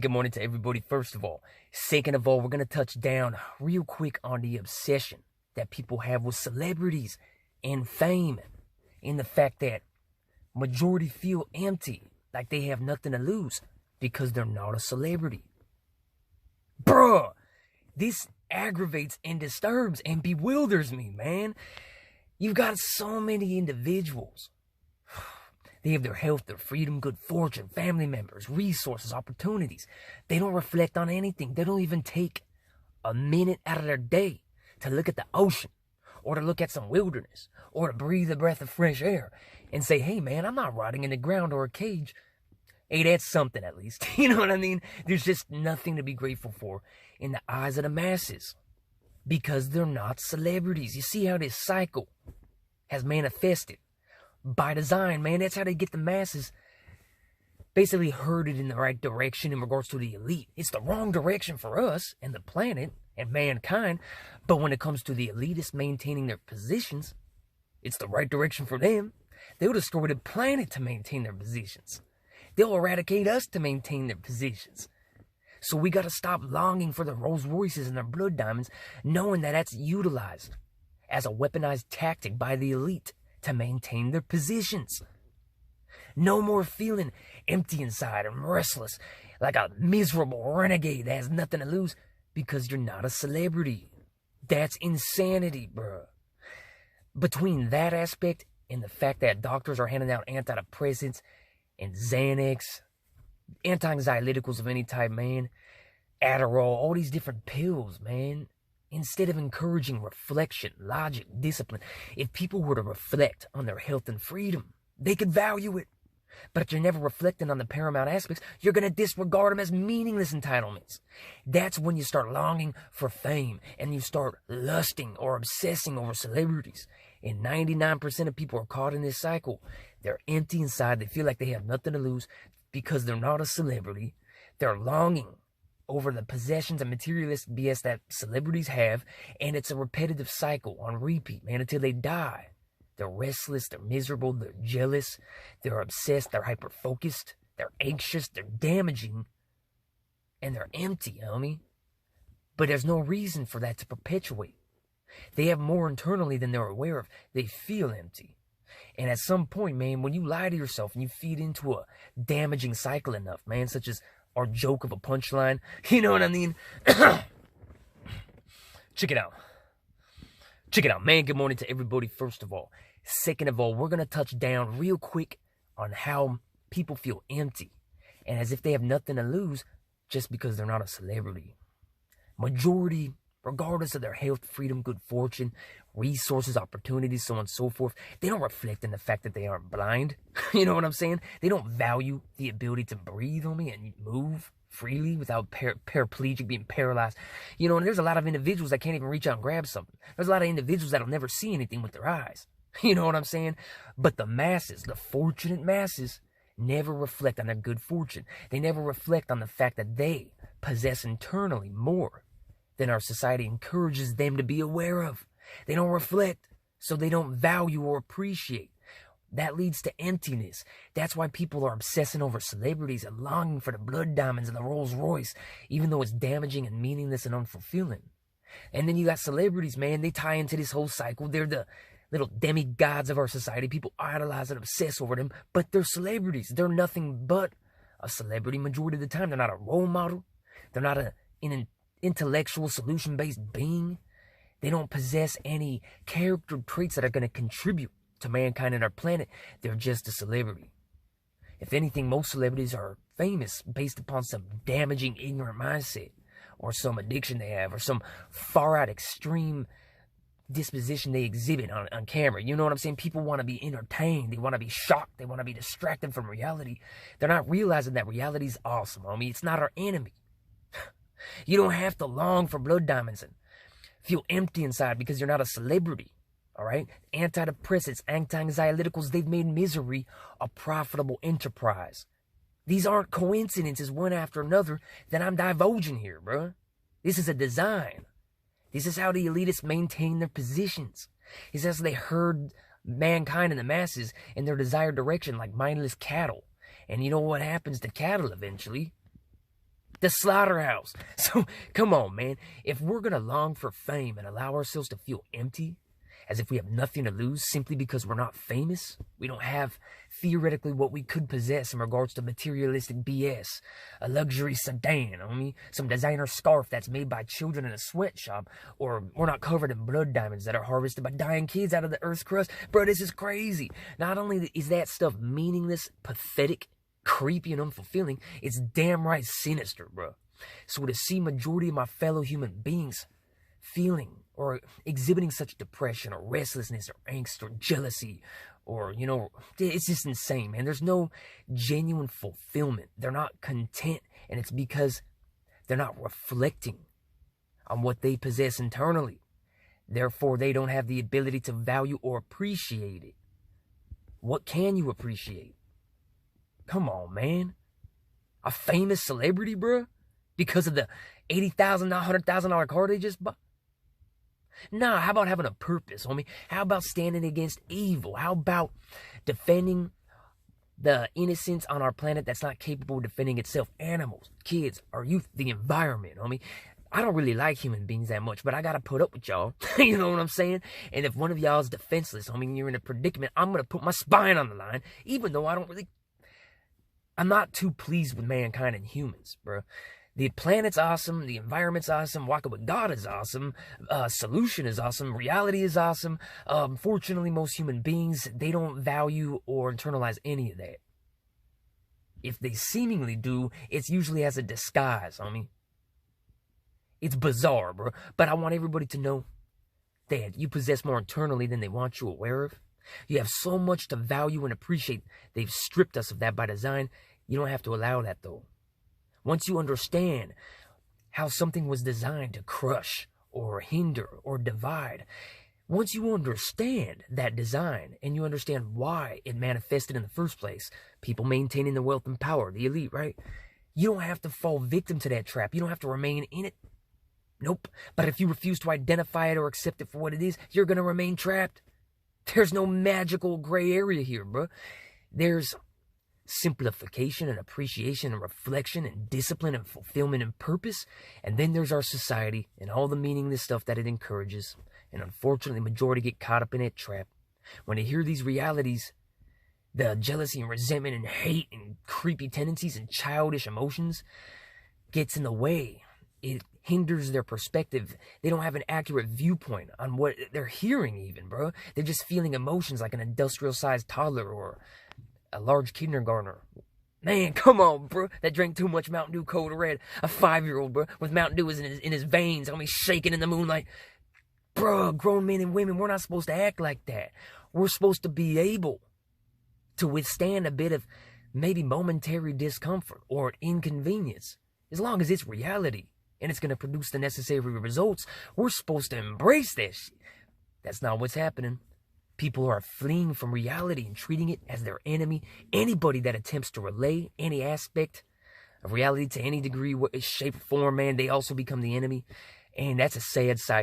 Good morning to everybody. First of all, second of all, we're going to touch down real quick on the obsession that people have with celebrities and fame, and the fact that majority feel empty, like they have nothing to lose because they're not a celebrity. Bruh, this aggravates and disturbs and bewilders me, man. You've got so many individuals. They have their health, their freedom, good fortune, family members, resources, opportunities. They don't reflect on anything. They don't even take a minute out of their day to look at the ocean or to look at some wilderness or to breathe a breath of fresh air and say, hey, man, I'm not rotting in the ground or a cage. Hey, that's something at least. You know what I mean? There's just nothing to be grateful for in the eyes of the masses because they're not celebrities. You see how this cycle has manifested? By design, man. That's how they get the masses basically herded in the right direction in regards to the elite. It's the wrong direction for us and the planet and mankind. But when it comes to the elitists maintaining their positions, it's the right direction for them. They'll destroy the planet to maintain their positions. They'll eradicate us to maintain their positions. So we got to stop longing for the Rolls Royces and their blood diamonds, knowing that that's utilized as a weaponized tactic by the elite to maintain their positions. No more feeling empty inside and restless like a miserable renegade that has nothing to lose because you're not a celebrity. That's insanity, bruh. Between that aspect and the fact that doctors are handing out antidepressants and Xanax, anti-anxiolyticals of any type, man, Adderall, all these different pills, man, instead of encouraging reflection, logic, discipline, if people were to reflect on their health and freedom, they could value it. But if you're never reflecting on the paramount aspects, you're going to disregard them as meaningless entitlements. That's when you start longing for fame and you start lusting or obsessing over celebrities. And 99% of people are caught in this cycle. They're empty inside. They feel like they have nothing to lose because they're not a celebrity. They're longing over the possessions and materialist BS that celebrities have, and it's a repetitive cycle on repeat, man, until they die. They're restless, they're miserable, they're jealous, they're obsessed, they're hyper-focused, they're anxious, they're damaging, and they're empty, homie. But there's no reason for that to perpetuate. They have more internally than they're aware of. They feel empty. And at some point, man, when you lie to yourself and you feed into a damaging cycle enough, man, such as our joke of a punchline, you know what I mean? Check it out. Check it out, man. Good morning to everybody, first of all. Second of all, we're going to touch down real quick on how people feel empty and as if they have nothing to lose just because they're not a celebrity. Majority, regardless of their health, freedom, good fortune, resources, opportunities, so on and so forth, they don't reflect in the fact that they aren't blind. You know what I'm saying? They don't value the ability to breathe on me and move freely without paraplegic, being paralyzed. You know, and there's a lot of individuals that can't even reach out and grab something. There's a lot of individuals that'll never see anything with their eyes. You know what I'm saying? But the masses, the fortunate masses, never reflect on their good fortune. They never reflect on the fact that they possess internally more than our society encourages them to be aware of. They don't reflect, so they don't value or appreciate. That leads to emptiness. That's why people are obsessing over celebrities and longing for the blood diamonds and the Rolls Royce, even though it's damaging and meaningless and unfulfilling. And then you got celebrities, man. They tie into this whole cycle. They're the little demigods of our society. People idolize and obsess over them, but they're celebrities. They're nothing but a celebrity majority of the time. They're not a role model. They're not an intellectual, solution-based being. They don't possess any character traits that are going to contribute to mankind and our planet. They're just a celebrity. If anything, most celebrities are famous based upon some damaging, ignorant mindset or some addiction they have or some far-out extreme disposition they exhibit on camera. You know what I'm saying? People want to be entertained. They want to be shocked. They want to be distracted from reality. They're not realizing that reality is awesome, homie. It's not our enemy. You don't have to long for blood diamonds and feel empty inside because you're not a celebrity. All right? Antidepressants, anti-anxiolyticals, they've made misery a profitable enterprise. These aren't coincidences one after another that I'm divulging here, bro. This is a design. This is how the elitists maintain their positions. It's as they herd mankind and the masses in their desired direction like mindless cattle. And you know what happens to cattle eventually? The slaughterhouse. So, come on, man. If we're going to long for fame and allow ourselves to feel empty, as if we have nothing to lose simply because we're not famous, we don't have theoretically what we could possess in regards to materialistic BS, a luxury sedan, some designer scarf that's made by children in a sweatshop, or we're not covered in blood diamonds that are harvested by dying kids out of the earth's crust. Bro, this is crazy. Not only is that stuff meaningless, pathetic, creepy, and unfulfilling, it's damn right sinister, bro. So to see majority of my fellow human beings feeling or exhibiting such depression or restlessness or angst or jealousy or, it's just insane, man. There's no genuine fulfillment. They're not content, and it's because they're not reflecting on what they possess internally. Therefore, they don't have the ability to value or appreciate it. What can you appreciate? Come on, man. A famous celebrity, bro? Because of the $80,000, $100,000 car they just bought? Nah, how about having a purpose, homie? How about standing against evil? How about defending the innocence on our planet that's not capable of defending itself? Animals, kids, our youth, the environment, homie. I don't really like human beings that much, but I gotta put up with y'all. You know what I'm saying? And if one of y'all is defenseless, homie, and you're in a predicament, I'm gonna put my spine on the line, even though I'm not too pleased with mankind and humans, bro. The planet's awesome. The environment's awesome. Walking with God is awesome. Solution is awesome. Reality is awesome. Fortunately, most human beings, they don't value or internalize any of that. If they seemingly do, it's usually as a disguise, homie. It's bizarre, bro. But I want everybody to know that you possess more internally than they want you aware of. You have so much to value and appreciate. They've stripped us of that by design. You don't have to allow that, though. Once you understand how something was designed to crush or hinder or divide, once you understand that design and you understand why it manifested in the first place, people maintaining the wealth and power, the elite, right? You don't have to fall victim to that trap. You don't have to remain in it. Nope. But if you refuse to identify it or accept it for what it is, you're going to remain trapped. There's no magical gray area here, bro. There's simplification and appreciation and reflection and discipline and fulfillment and purpose. And then there's our society and all the meaningless stuff that it encourages. And unfortunately, the majority get caught up in that trap. When they hear these realities, the jealousy and resentment and hate and creepy tendencies and childish emotions gets in the way. It hinders their perspective. They don't have an accurate viewpoint on what they're hearing even, bro. They're just feeling emotions like an industrial-sized toddler or a large kindergartner. Man, come on, bro. That drank too much Mountain Dew Code Red. A 5-year-old, bro, with Mountain Dew in his veins. I mean, shaking in the moonlight. Bro, grown men and women, we're not supposed to act like that. We're supposed to be able to withstand a bit of maybe momentary discomfort or inconvenience. As long as it's reality and it's going to produce the necessary results, we're supposed to embrace that shit. That's not what's happening. People are fleeing from reality and treating it as their enemy. Anybody that attempts to relay any aspect of reality to any degree, shape, or form, man, they also become the enemy. And that's a sad cycle.